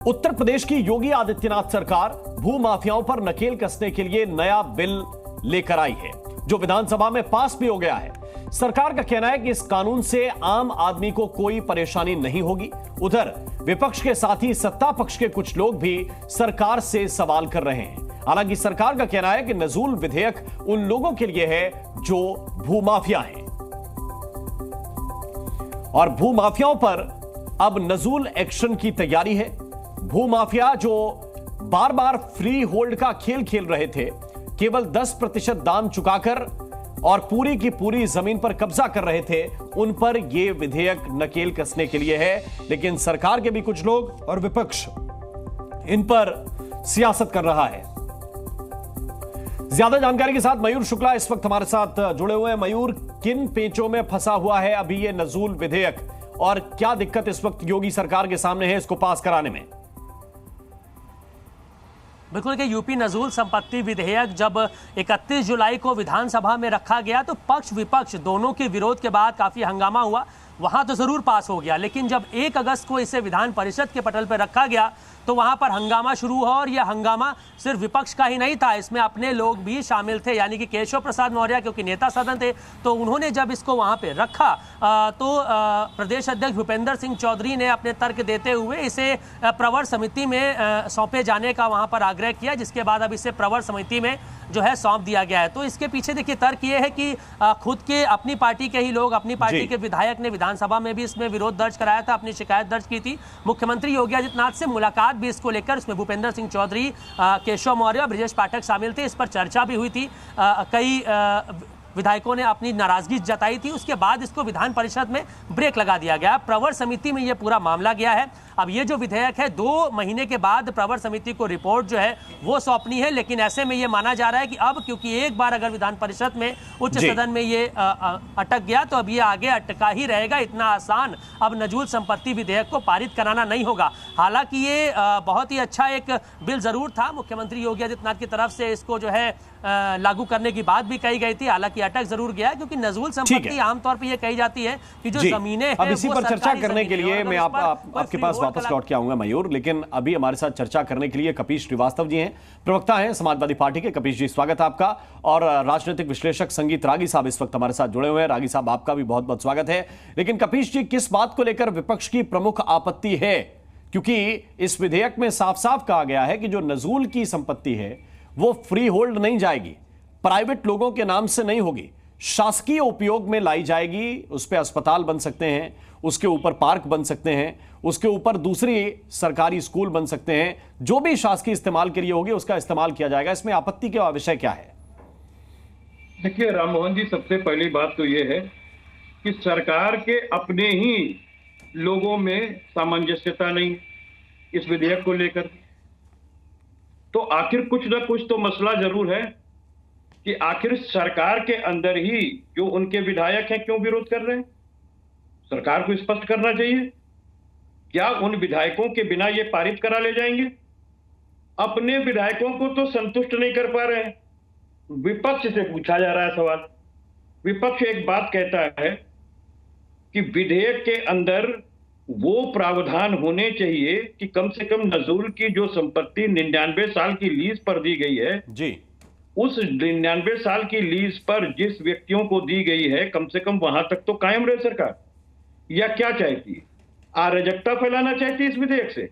उत्तर प्रदेश की योगी आदित्यनाथ सरकार भू माफियाओं पर नकेल कसने के लिए नया बिल लेकर आई है, जो विधानसभा में पास भी हो गया है। सरकार का कहना है कि इस कानून से आम आदमी को कोई परेशानी नहीं होगी। उधर विपक्ष के साथ ही सत्ता पक्ष के कुछ लोग भी सरकार से सवाल कर रहे हैं। हालांकि सरकार का कहना है कि नजूल विधेयक उन लोगों के लिए है जो भूमाफिया हैं, और भूमाफियाओं पर अब नजूल एक्शन की तैयारी है। भूमाफिया जो बार बार फ्री होल्ड का खेल खेल रहे थे, केवल 10% दाम चुकाकर और पूरी की पूरी जमीन पर कब्जा कर रहे थे, उन पर यह विधेयक नकेल कसने के लिए है। लेकिन सरकार के भी कुछ लोग और विपक्ष इन पर सियासत कर रहा है। ज्यादा जानकारी के साथ मयूर शुक्ला इस वक्त हमारे साथ जुड़े हुए हैं। मयूर, किन पेचों में फंसा हुआ है अभी ये नजूल विधेयक, और क्या दिक्कत इस वक्त योगी सरकार के सामने है इसको पास कराने में? बिल्कुल कि यूपी नजूल संपत्ति विधेयक जब 31 जुलाई को विधानसभा में रखा गया तो पक्ष विपक्ष दोनों के विरोध के बाद काफी हंगामा हुआ। वहां तो जरूर पास हो गया, लेकिन जब 1 अगस्त को इसे विधान परिषद के पटल पर रखा गया तो वहां पर हंगामा शुरू हुआ। और यह हंगामा सिर्फ विपक्ष का ही नहीं था, इसमें अपने लोग भी शामिल थे, यानी कि केशव प्रसाद मौर्य क्योंकि नेता सदन थे, तो उन्होंने जब इसको वहां पे रखा तो प्रदेश अध्यक्ष भूपेंद्र सिंह चौधरी ने अपने तर्क देते हुए इसे प्रवर समिति में सौंपे जाने का वहां पर आग्रह किया, जिसके बाद अब इसे प्रवर समिति में जो है सौंप दिया गया है। तो इसके पीछे देखिए तर्क ये है कि खुद के अपनी पार्टी के ही लोग, अपनी पार्टी के विधायक ने विधानसभा में भी इसमें विरोध दर्ज कराया था, अपनी शिकायत दर्ज की थी। मुख्यमंत्री योगी आदित्यनाथ से मुलाकात भी इसको लेकर, उसमें भूपेंद्र सिंह चौधरी, केशव मौर्य और ब्रजेश पाठक शामिल थे। इस पर चर्चा भी हुई थी, कई विधायकों ने अपनी नाराजगी जताई थी। उसके बाद इसको विधान परिषद में ब्रेक लगा दिया गया। प्रवर समिति में यह पूरा मामला गया है। अब ये जो विधेयक है 2 महीने के बाद प्रवर समिति को रिपोर्ट जो है वो सौंपनी है, लेकिन ऐसे में ये माना जा रहा है कि अब क्योंकि एक बार अगर विधान परिषद में उच्च सदन में ये अटक गया तो अब ये आगे अटका ही रहेगा। इतना आसान अब नजूल संपत्ति विधेयक को पारित कराना नहीं होगा। हालांकि ये बहुत ही अच्छा एक बिल जरूर था, मुख्यमंत्री योगी आदित्यनाथ की तरफ से इसको जो है लागू करने की बात भी कही गई थी, हालांकि अटक जरूर गया क्योंकि नजूल संपत्ति आमतौर पर यह कही जाती है कि जो जमीनें अब इसी पर चर्चा करने के लिए मैं आपके पास वापस लौट के आऊंगा मयूर, लेकिन अभी हमारे साथ चर्चा करने के लिए कपीश श्रीवास्तव जी हैं, प्रवक्ता हैं समाजवादी पार्टी के। कपीश जी, स्वागत है आपका। और राजनीतिक विश्लेषक संगीत रागी साहब इस वक्त हमारे साथ जुड़े हुए हैं। रागी साहब, आपका भी बहुत बहुत स्वागत है। लेकिन कपीश जी, किस बात को लेकर विपक्ष की प्रमुख आपत्ति है? क्योंकि इस विधेयक में साफ साफ कहा गया है कि जो नजूल की संपत्ति है वो फ्री होल्ड नहीं जाएगी, प्राइवेट लोगों के नाम से नहीं होगी, शासकीय उपयोग में लाई जाएगी। उस पर अस्पताल बन सकते हैं, उसके ऊपर पार्क बन सकते हैं, उसके ऊपर दूसरी सरकारी स्कूल बन सकते हैं, जो भी शासकीय इस्तेमाल के लिए होगी उसका इस्तेमाल किया जाएगा। इसमें आपत्ति का विषय क्या है? देखिए राम मोहन जी, सबसे पहली बात तो यह है कि सरकार के अपने ही लोगों में सामंजस्यता नहीं इस विधेयक को लेकर। तो आखिर कुछ ना कुछ तो मसला जरूर है कि आखिर सरकार के अंदर ही जो उनके विधायक हैं क्यों विरोध कर रहे हैं। सरकार को स्पष्ट करना चाहिए, क्या उन विधायकों के बिना ये पारित करा ले जाएंगे? अपने विधायकों को तो संतुष्ट नहीं कर पा रहे हैं, विपक्ष से पूछा जा रहा है सवाल। विपक्ष एक बात कहता है कि विधेयक के अंदर वो प्रावधान होने चाहिए कि कम से कम नजूल की जो संपत्ति 99 साल की लीज पर दी गई है जी, उस 99 साल की लीज पर जिस व्यक्तियों को दी गई है कम से कम वहां तक तो कायम रहे सरकार। या क्या चाहती है? अराजकता फैलाना चाहती है इस विधेयक से?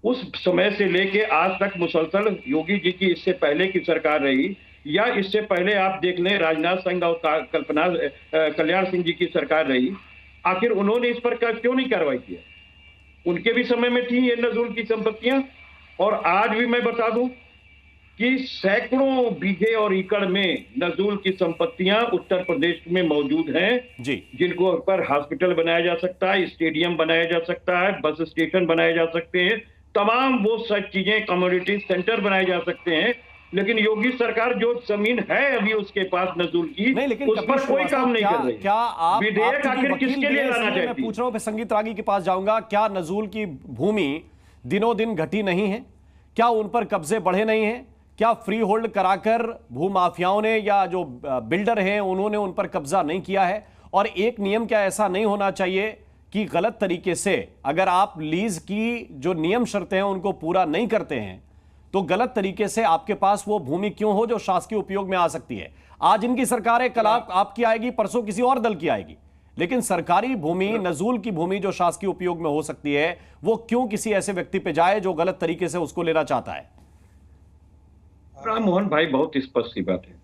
उस समय से लेके आज तक मुसलसल योगी जी की, इससे पहले की सरकार रही या इससे पहले आप देख लें राजनाथ सिंह और कल्याण सिंह जी की सरकार रही, आखिर उन्होंने इस पर क्यों नहीं कार्रवाई किया? उनके भी समय में थी ये नजूल की संपत्तियां। और आज भी मैं बता दूं कि सैकड़ों बीघे और एकड़ में नजूल की संपत्तियां उत्तर प्रदेश में मौजूद हैं जी, जिनको पर हॉस्पिटल बनाया जा सकता है, स्टेडियम बनाया जा सकता है, बस स्टेशन बनाए जा सकते हैं, तमाम वो सब चीजें, कम्युनिटी सेंटर बनाए जा सकते हैं। लेकिन योगी सरकार जो जमीन है अभी उसके पास नजूल की, नहीं, लेकिन उस पर कोई काम नहीं कर रही। क्या आप विधेयक आखिर किसके लिए लाना चाहती है? मैं पूछ रहा हूं, संगीत रागी के पास जाऊंगा। क्या नजूल की भूमि दिनों दिन घटी नहीं है? क्या उन पर कब्जे बढ़े नहीं हैं? क्या फ्री होल्ड कराकर भूमाफियाओं ने या जो बिल्डर हैं उन्होंने उन पर कब्जा नहीं किया है? और एक नियम क्या ऐसा नहीं होना चाहिए कि गलत तरीके से अगर आप लीज की जो नियम शर्तें हैं उनको पूरा नहीं करते हैं तो गलत तरीके से आपके पास वो भूमि क्यों हो जो शासकीय उपयोग में आ सकती है। आज इनकी सरकार है, कल आपकी आएगी, परसों किसी और दल की आएगी, लेकिन सरकारी भूमि, नजूल की भूमि जो शासकीय उपयोग में हो सकती है, वो क्यों किसी ऐसे व्यक्ति पे जाए जो गलत तरीके से उसको लेना चाहता है। राम मोहन भाई, बहुत स्पष्ट सी बात है।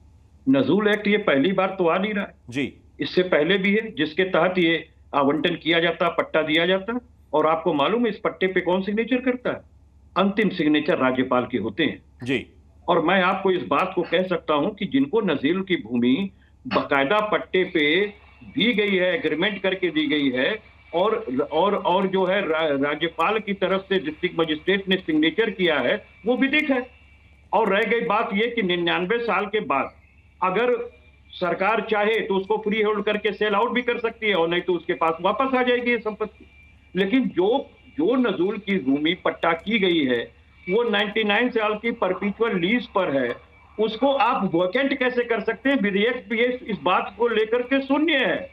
नजूल एक्ट ये पहली बार तो आ नहीं रहा है जी, इससे पहले भी है, जिसके तहत ये आवंटन किया जाता, पट्टा दिया जाता। और आपको मालूम है इस पट्टे पे कौन सिग्नेचर करता है? अंतिम सिग्नेचर राज्यपाल के होते हैं जी। और मैं आपको इस बात को कह सकता हूं कि जिनको नजील की भूमि बकायदा पट्टे पे दी गई है, एग्रीमेंट करके दी गई है, और जो है राज्यपाल की तरफ से डिस्ट्रिक्ट मजिस्ट्रेट ने सिग्नेचर किया है, वो विधिक है। और रह गई बात ये कि 99 साल के बाद अगर सरकार चाहे तो उसको फ्री होल्ड करके सेल आउट भी कर सकती है, और नहीं तो उसके पास वापस आ जाएगी ये संपत्ति। लेकिन जो नजूल की भूमि पट्टा की गई है वो 99 साल की परपेचुअल लीज पर है, उसको आप वैकेंट कैसे कर सकते हैं? विधेयक भी इस बात को लेकर के शून्य है।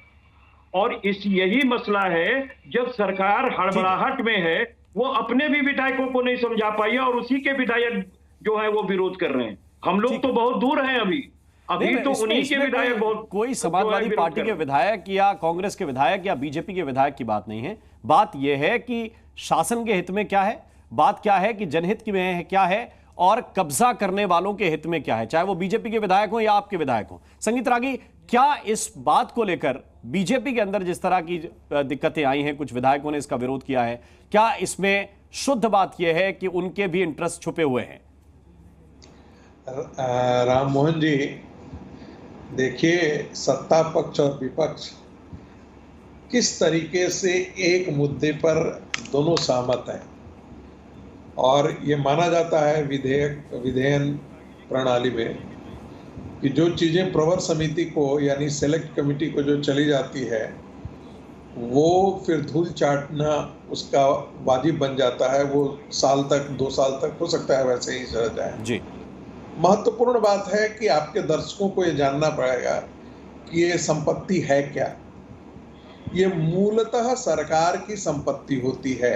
और यही मसला है, जब सरकार हड़बड़ाहट में है वो अपने भी विधायकों को नहीं समझा पाई और उसी के विधायक जो है वो विरोध कर रहे हैं। हम लोग तो बहुत दूर हैं अभी तो उन्हीं के विधायक बहुत, कोई समाजवादी पार्टी के विधायक या कांग्रेस के विधायक या बीजेपी के विधायक की बात नहीं है। बात यह है कि शासन के हित में क्या है, बात क्या है कि जनहित में क्या है और कब्जा करने वालों के हित में क्या है, चाहे वो बीजेपी के विधायक हो या आपके विधायक हो। संगीत रागी, क्या इस बात को लेकर बीजेपी के अंदर जिस तरह की दिक्कतें आई हैं, कुछ विधायकों ने इसका विरोध किया है, क्या इसमें शुद्ध बात यह है कि उनके भी इंटरेस्ट छुपे हुए हैं? राम मोहन जी, देखिए, सत्ता पक्ष और विपक्ष किस तरीके से एक मुद्दे पर दोनों सहमत हैं, और ये माना जाता है विधेयन प्रणाली में कि जो चीज़ें प्रवर समिति को यानी सेलेक्ट कमेटी को जो चली जाती है वो फिर धूल चाटना उसका वाजिब बन जाता है। वो साल तक, 2 साल तक हो सकता है वैसे ही रह जाए जी। महत्वपूर्ण बात है कि आपके दर्शकों को ये जानना पड़ेगा कि ये संपत्ति है क्या। ये मूलतः सरकार की संपत्ति होती है,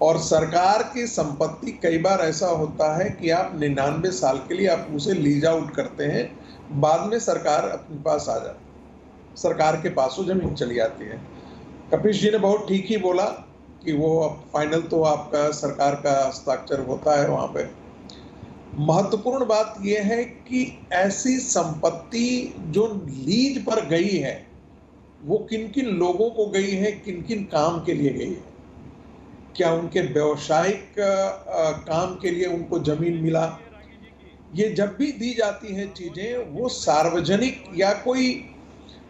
और सरकार की संपत्ति कई बार ऐसा होता है कि आप 99 साल के लिए आप उसे लीज आउट करते हैं, बाद में सरकार अपने पास आ जाती है, सरकार के पास वो जमीन चली जाती है। कपिश जी ने बहुत ठीक ही बोला कि वो फाइनल तो आपका सरकार का हस्ताक्षर होता है वहाँ पे। महत्वपूर्ण बात यह है कि ऐसी संपत्ति जो लीज पर गई है वो किन किन लोगों को गई है, किन किन काम के लिए गई है। क्या उनके व्यवसायिक काम के लिए उनको जमीन मिला? ये जब भी दी जाती हैं चीजें, वो सार्वजनिक या कोई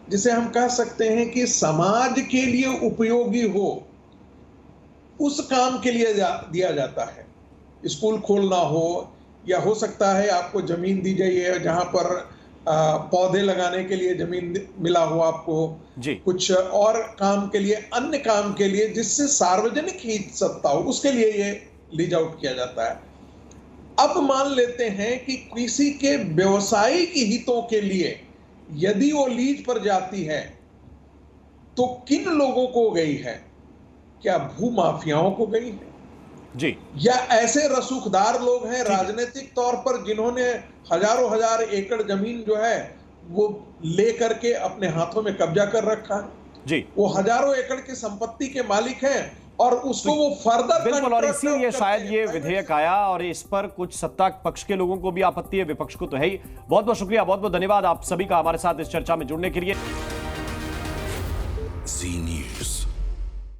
जिसे हम कह सकते हैं कि समाज के लिए उपयोगी हो, उस काम के लिए दिया जाता है। स्कूल खोलना हो, या हो सकता है आपको जमीन दी गई है जहां पर पौधे लगाने के लिए जमीन मिला हो आपको जी। कुछ और काम के लिए, अन्य काम के लिए जिससे सार्वजनिक हित सत्ता हो, उसके लिए ये लीज आउट किया जाता है। अब मान लेते हैं कि किसी के व्यवसायिक हितों के लिए यदि वो लीज पर जाती है तो किन लोगों को गई है? क्या भूमाफियाओं को गई है जी, या ऐसे रसूखदार लोग हैं राजनीतिक तौर पर जिन्होंने हजारों हजार एकड़ जमीन जो है वो लेकर के अपने हाथों में कब्जा कर रखा है जी। वो हजारों एकड़ की संपत्ति के मालिक हैं और उसको वो फर्दर बिल्कुल, और इसीलिए शायद ये विधेयक आया और इस पर कुछ सत्ता पक्ष के लोगों को भी आपत्ति है, विपक्ष को तो है ही। बहुत बहुत शुक्रिया, बहुत बहुत धन्यवाद आप सभी का हमारे साथ इस चर्चा में जुड़ने के लिए। जी न्यूज़।